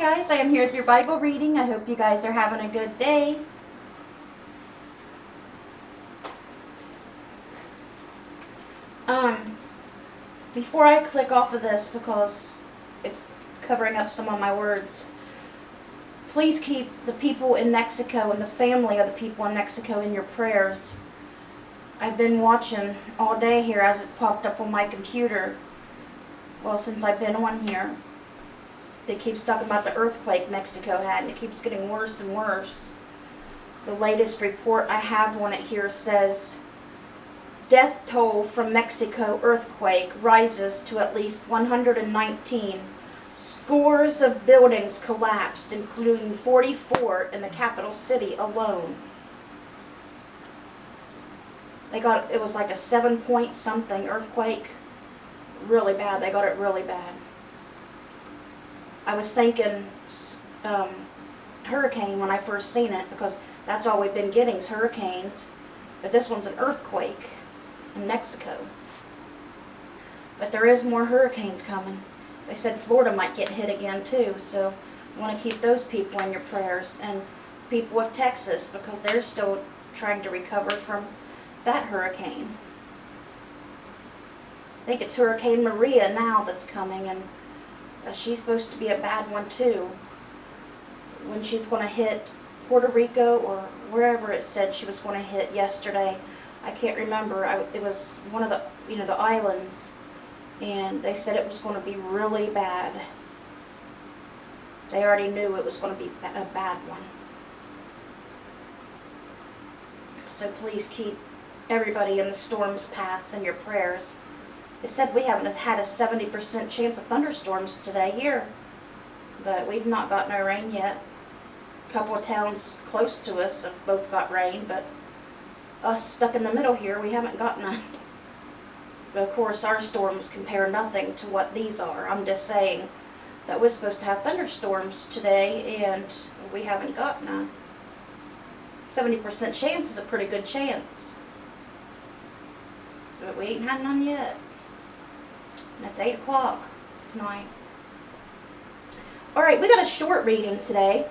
Hi guys, I am here with your Bible reading. I hope you guys are having a good day. Before I click off of this, because it's covering up some of my words, please keep the people in Mexico and the family of the people in Mexico in your prayers. I've been watching all day here as it popped up on my computer. Well, since I've been on here, it keeps talking about the earthquake Mexico had, and it keeps getting worse and worse. The latest report I have on it here says, death toll from Mexico earthquake rises to at least 119. Scores of buildings collapsed, including 44 in the capital city alone. It was like a 7-point something earthquake. Really bad. They got it really bad. I was thinking hurricane when I first seen it, because that's all we've been getting is hurricanes. But this one's an earthquake in Mexico. But there is more hurricanes coming. They said Florida might get hit again too, so you want to keep those people in your prayers, and people of Texas, because they're still trying to recover from that hurricane. I think it's Hurricane Maria now that's coming, and she's supposed to be a bad one too. When she's going to hit Puerto Rico or wherever it said she was going to hit yesterday, I can't remember. It was one of the the islands, and they said it was going to be really bad. They already knew it was going to be a bad one. So please keep everybody in the storm's paths in your prayers. It said we haven't had a 70% chance of thunderstorms today here, but we've not got no rain yet. A couple of towns close to us have both got rain, but us stuck in the middle here, we haven't got none. But of course our storms compare nothing to what these are. I'm just saying that we're supposed to have thunderstorms today, and we haven't got none. 70% chance is a pretty good chance, but we ain't had none yet. And it's 8 o'clock tonight. Alright, we got a short reading today.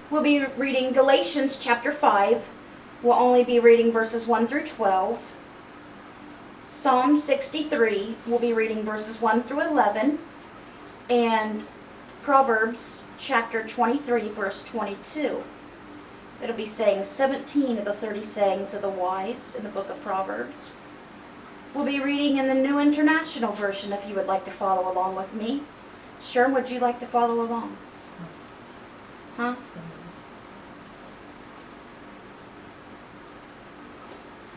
We'll be reading Galatians chapter 5. We'll only be reading verses 1 through 12. Psalm 63, we'll be reading verses 1 through 11. And Proverbs chapter 23, verse 22. It'll be saying 17 of the 30 sayings of the wise in the book of Proverbs. We'll be reading in the New International Version if you would like to follow along with me. Sherm, would you like to follow along? Huh?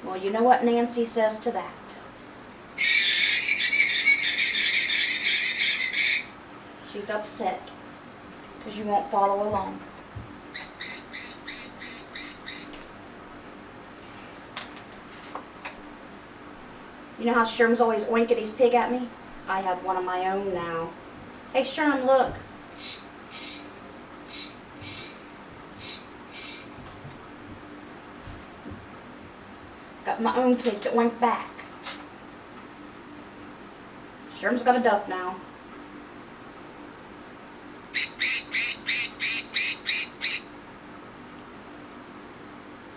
Well, you know what Nancy says to that. She's upset because you won't follow along. You know how Sherm's always oinking his pig at me? I have one of my own now. Hey Sherm, look. Got my own pig that went back. Sherm's got a duck now.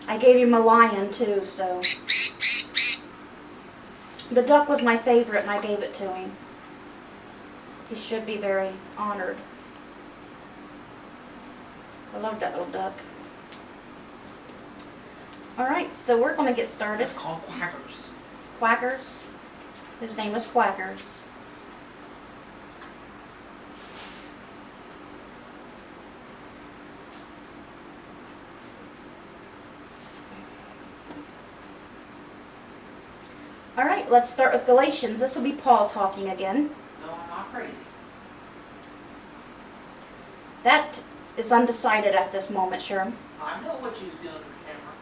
I gave him a lion too, so. The duck was my favorite and I gave it to him. He should be very honored. I love that little duck. Alright, so we're going to get started. It's called Quackers. Quackers? His name is Quackers. Alright, let's start with Galatians. This will be Paul talking again. No, I'm not crazy. That is undecided at this moment, Sherm. I know what you was doing on camera.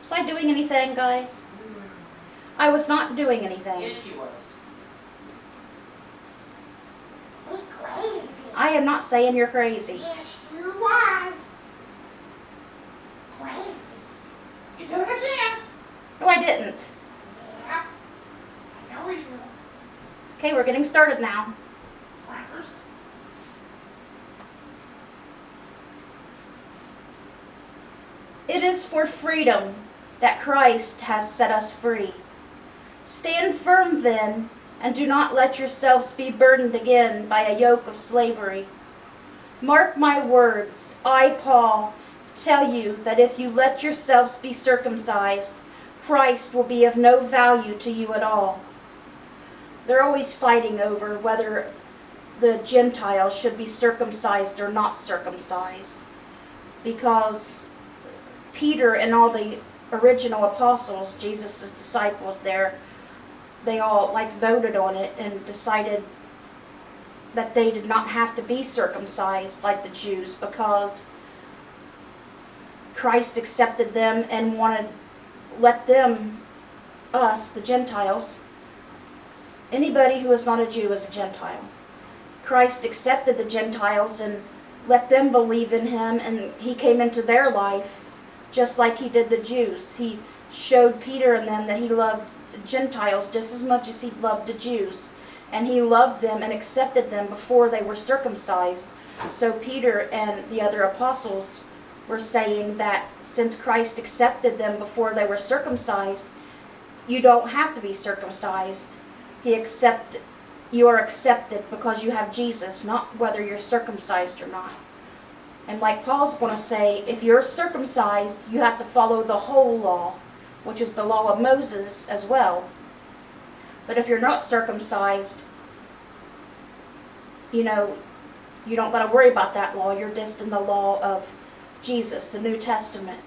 Was I doing anything, guys? I was not doing anything. Yeah, you was. You're crazy. I am not saying you're crazy. Yes, you was. Crazy. You did it again. No, I didn't. Yeah. Okay, we're getting started now. Crackers. It is for freedom that Christ has set us free. Stand firm then, and do not let yourselves be burdened again by a yoke of slavery. Mark my words, I, Paul, tell you that if you let yourselves be circumcised, Christ will be of no value to you at all. They're always fighting over whether the Gentiles should be circumcised or not circumcised, because Peter and all the original apostles, Jesus' disciples there, they all voted on it and decided that they did not have to be circumcised like the Jews, because Christ accepted them and wanted let them, us, the Gentiles, anybody who is not a Jew is a Gentile. Christ accepted the Gentiles and let them believe in him, and he came into their life just like he did the Jews. He showed Peter and them that he loved the Gentiles just as much as he loved the Jews. And he loved them and accepted them before they were circumcised. So Peter and the other apostles were saying that since Christ accepted them before they were circumcised, you don't have to be circumcised. You are accepted because you have Jesus, not whether you're circumcised or not. And like Paul's going to say, if you're circumcised, you have to follow the whole law, which is the law of Moses as well. But if you're not circumcised, you don't got to worry about that law. You're just in the law of Jesus, the New Testament.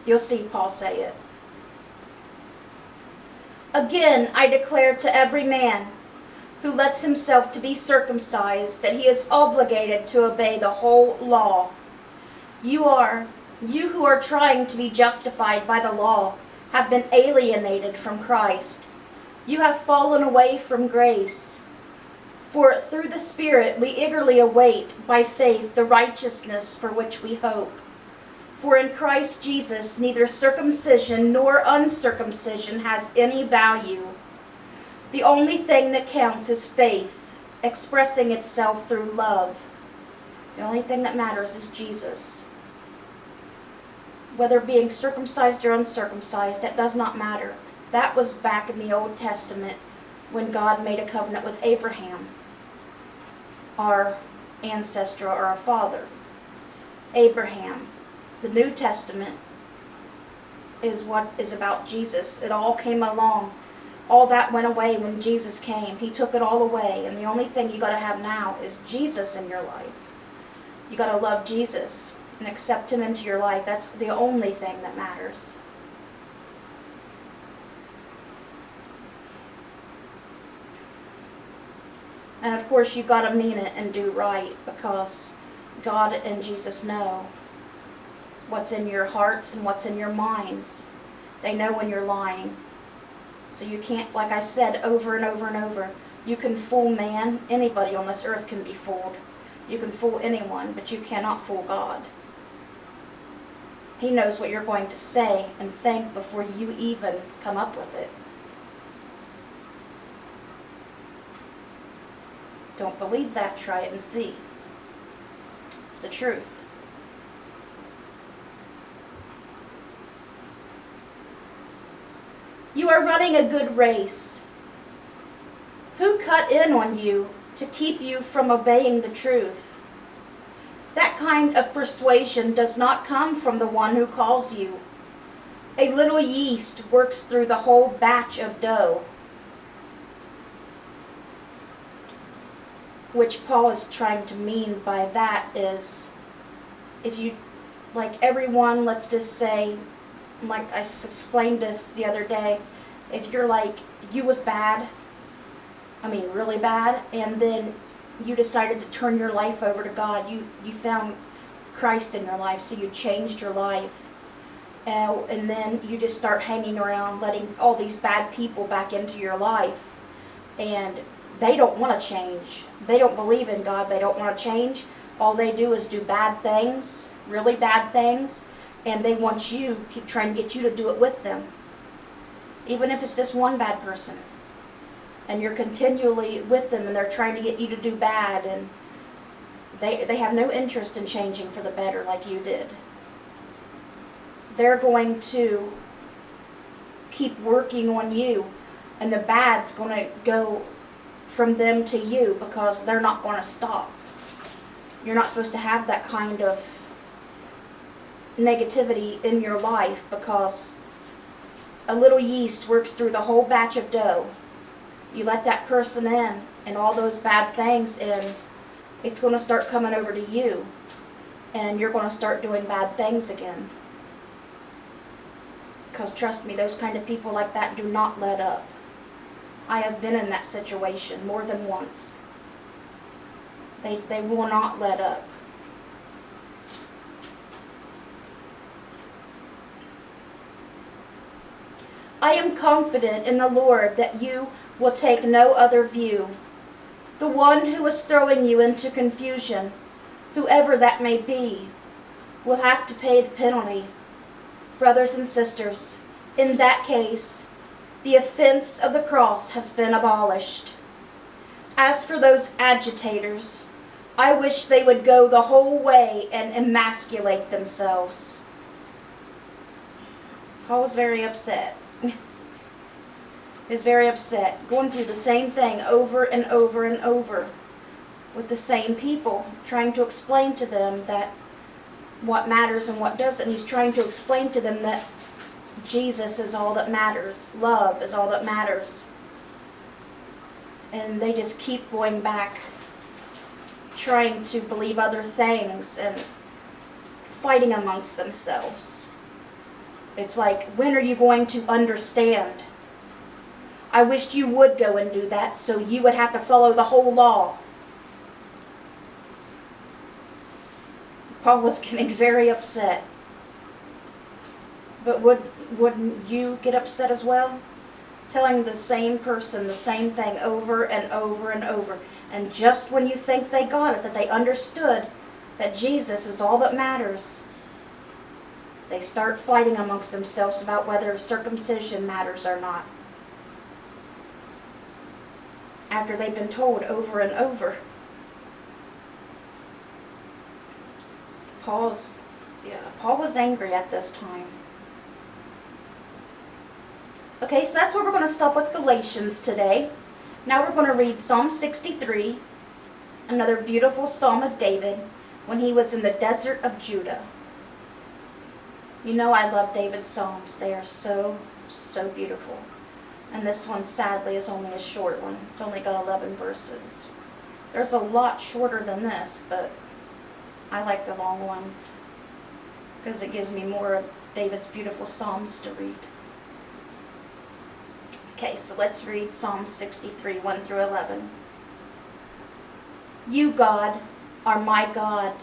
You'll see Paul say it. Again, I declare to every man who lets himself to be circumcised that he is obligated to obey the whole law. You who are trying to be justified by the law have been alienated from Christ. You have fallen away from grace. For through the Spirit we eagerly await by faith the righteousness for which we hope. For in Christ Jesus neither circumcision nor uncircumcision has any value. The only thing that counts is faith, expressing itself through love. The only thing that matters is Jesus. Whether being circumcised or uncircumcised, that does not matter. That was back in the Old Testament when God made a covenant with Abraham, our ancestor or our father. Abraham. The New Testament is what is about Jesus. It all came along. All that went away when Jesus came. He took it all away. And the only thing you got to have now is Jesus in your life. You got to love Jesus and accept him into your life. That's the only thing that matters. And of course you got to mean it and do right, because God and Jesus know what's in your hearts and what's in your minds. They know when you're lying. So you can't, like I said over and over and over, you can fool man. Anybody on this earth can be fooled. You can fool anyone, but you cannot fool God. He knows what you're going to say and think before you even come up with it. Don't believe that, try it and see. It's the truth. You are running a good race. Who cut in on you to keep you from obeying the truth? That kind of persuasion does not come from the one who calls you. A little yeast works through the whole batch of dough. Which Paul is trying to mean by that is, if you, like everyone, let's just say, like I explained this the other day, if you're like, you was bad, really bad, and then you decided to turn your life over to God, you found Christ in your life, so you changed your life, and then you just start hanging around letting all these bad people back into your life, and they don't want to change. They don't believe in God. They don't want to change. All they do is do bad things, really bad things, and they want you, keep trying to get you to do it with them. Even if it's just one bad person. And you're continually with them and they're trying to get you to do bad, and they have no interest in changing for the better like you did. They're going to keep working on you, and the bad's going to go from them to you because they're not going to stop. You're not supposed to have that kind of negativity in your life, because a little yeast works through the whole batch of dough. You let that person in and all those bad things in, it's going to start coming over to you, and you're going to start doing bad things again. Because trust me, those kind of people like that do not let up. I have been in that situation more than once. They will not let up. I am confident in the Lord that you will take no other view. The one who is throwing you into confusion, whoever that may be, will have to pay the penalty. Brothers and sisters, in that case, the offense of the cross has been abolished. As for those agitators, I wish they would go the whole way and emasculate themselves. Paul was very upset. Is very upset, going through the same thing over and over and over with the same people, trying to explain to them that what matters and what doesn't. He's trying to explain to them that Jesus is all that matters. Love is all that matters. And they just keep going back, trying to believe other things and fighting amongst themselves. It's like, when are you going to understand? I wished you would go and do that, so you would have to follow the whole law. Paul was getting very upset. But wouldn't you get upset as well? Telling the same person the same thing over and over and over. And just when you think they got it, that they understood that Jesus is all that matters, they start fighting amongst themselves about whether circumcision matters or not. After they've been told over and over. Paul was angry at this time. Okay, so that's where we're going to stop with Galatians today. Now we're going to read Psalm 63, another beautiful Psalm of David, when he was in the desert of Judah. You know I love David's Psalms. They are so, so beautiful. And this one, sadly, is only a short one. It's only got 11 verses. There's a lot shorter than this, but I like the long ones because it gives me more of David's beautiful Psalms to read. Okay, so let's read Psalm 63, 1 through 11. You, God, are my God.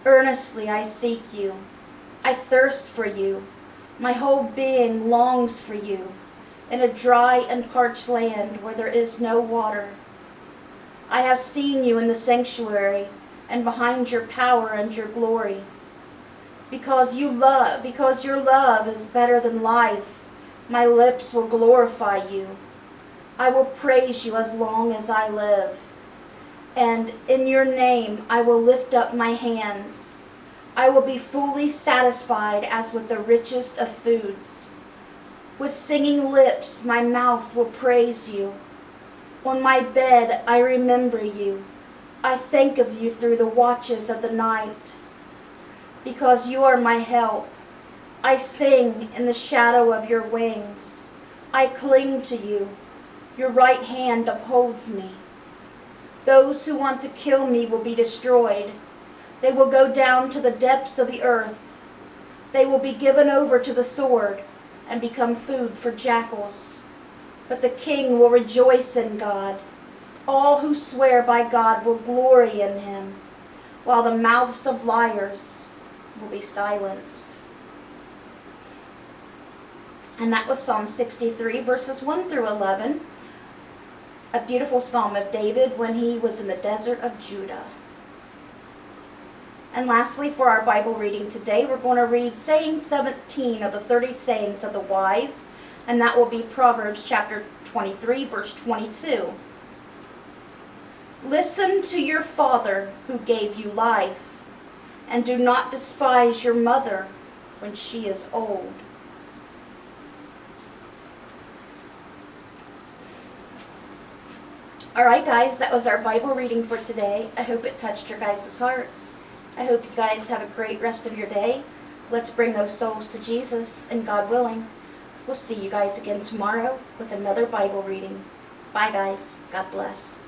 Earnestly I seek you. I thirst for you. My whole being longs for you, in a dry and parched land where there is no water. I have seen you in the sanctuary and behind your power and your glory. Because your love is better than life, my lips will glorify you. I will praise you as long as I live. And in your name I will lift up my hands. I will be fully satisfied as with the richest of foods. With singing lips, my mouth will praise you. On my bed, I remember you. I think of you through the watches of the night. Because you are my help, I sing in the shadow of your wings. I cling to you. Your right hand upholds me. Those who want to kill me will be destroyed. They will go down to the depths of the earth. They will be given over to the sword and become food for jackals. But the king will rejoice in God. All who swear by God will glory in him, while the mouths of liars will be silenced. And that was Psalm 63, verses 1 through 11. A beautiful Psalm of David when he was in the desert of Judah. And lastly, for our Bible reading today, we're going to read saying 17 of the 30 sayings of the wise. And that will be Proverbs chapter 23, verse 22. Listen to your father who gave you life, and do not despise your mother when she is old. Alright guys, that was our Bible reading for today. I hope it touched your guys' hearts. I hope you guys have a great rest of your day. Let's bring those souls to Jesus, and God willing, we'll see you guys again tomorrow with another Bible reading. Bye guys. God bless.